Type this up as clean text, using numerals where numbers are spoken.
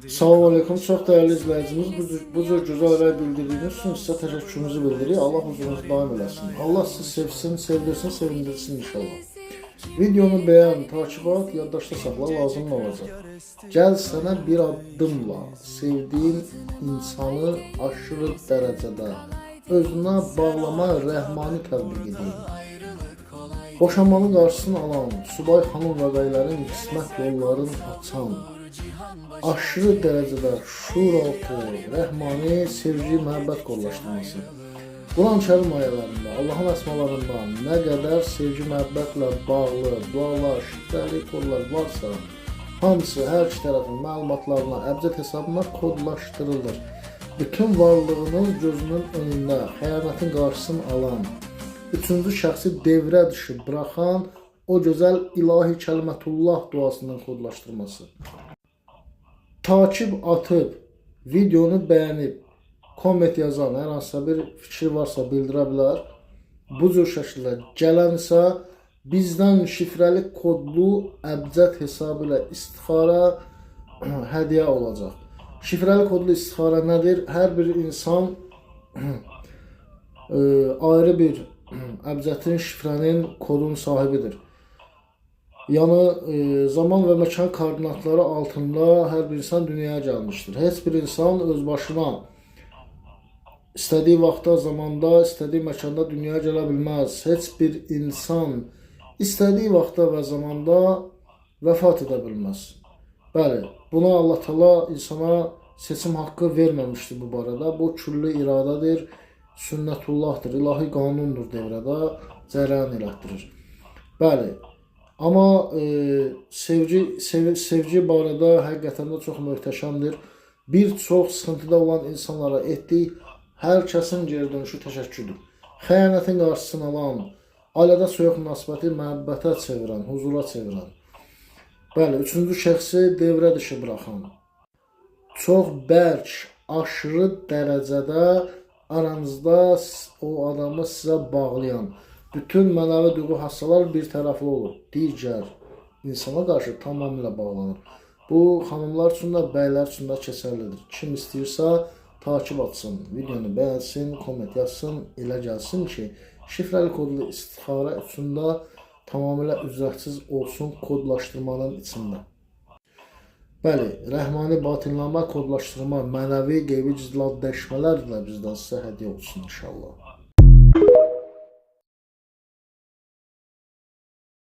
Salam aleyküm, çox dəyərli izləyicimiz. Bu cür gözəl rəy bildirdiyiniz üçün sizə təşəkkürümüzü bildiririk. Allah huzurunuzu daim eləsin. Allah sizi sevsin, sevdirsin, sevindirsin inşallah. Videonu bəyən, takibat, yaddaşda saxla, lazım olacaq. Gəl sənə bir addımla sevdiyin insanı aşırı dərəcədə özünə bağlama rəhmani tətbiq edin. Boşanmanın qarşısını alan, subay xanım və bəylərin qismət yollarını açan, aşırı dərəcədə şuuraltı, rəhmani, sevgi, məhəbbət qollaşdırması. Quran-Kərim ayələrində, Allahın əsmalarından nə qədər sevgi, məhəbbətlə bağlı, dualar, şifrəli kodlar varsa, hamısı hər iki tərəfin məlumatlarına, əbcəd hesabına kodlaşdırılır. Bütün varlığının gözünün önündə xəyanətin qarşısını alan, üçüncü şəxsi devrə dışı bıraxan o gözəl ilahi kəlimətullah duasının kodlaşdırması. Takip atıb, videonu bəyənib, komment yazan, hər hansısa bir fikir varsa bildirə bilər. Bu cür şəkildə gələnsə bizdən şifrəli kodlu əbcəd hesabı ilə istixara hədiyyə olacaq. Şifrəli kodlu istixara nədir? Hər bir insan ayrı bir əbcədin, şifrənin, kodun sahibidir. Yəni zaman və məkan koordinatları altında hər bir insan dünyaya gəlmişdir. Heç bir insan öz başına istədiyi vaxtda, zamanda, istədiyi məkanda dünyaya gələ bilməz. Heç bir insan istədiyi vaxtda və zamanda vəfat edə bilməz. Bəli, buna Allah Teala insana seçim haqqı verməmişdir bu barədə. Bu külli iradədir, sünnətullahdır, ilahi qanundur devrədə, cərəyan elətdirir. Bəli, amma sevgi barədə həqiqətən də çox möhtəşəmdir. Bir çox sıxıntıda olan insanlara etdiyi hər kəsin geri dönüşü təşəkkürdür. Xəyanətin qarşısını alan, ailədə soyuq münasibəti məhəbbətə çevirən, huzura çevirən. Bəli, üçüncü şəxsi devrə dışı bıraxan, çox bərk, aşırı dərəcədə aranızda o adamı sizə bağlayan, bütün mənəvi duyğu hassalar bir tərəfli olur. Digər insana qarşı tamamilə bağlanır. Bu, xanımlar üçün də, bəylər üçün də keçərlidir. Kim istəyirsə takip atsın, videonu bəyənsin, komment yazsın, elə gəlsin ki, şifrəli kodlu istixara üçün də tamamilə ücretsiz olsun kodlaşdırmanın içində. Bəli, rəhmani batinlama, kodlaşdırma, mənəvi, qeybi cizladləşmələr də bizdən sizə hədiyyə olsun inşallah.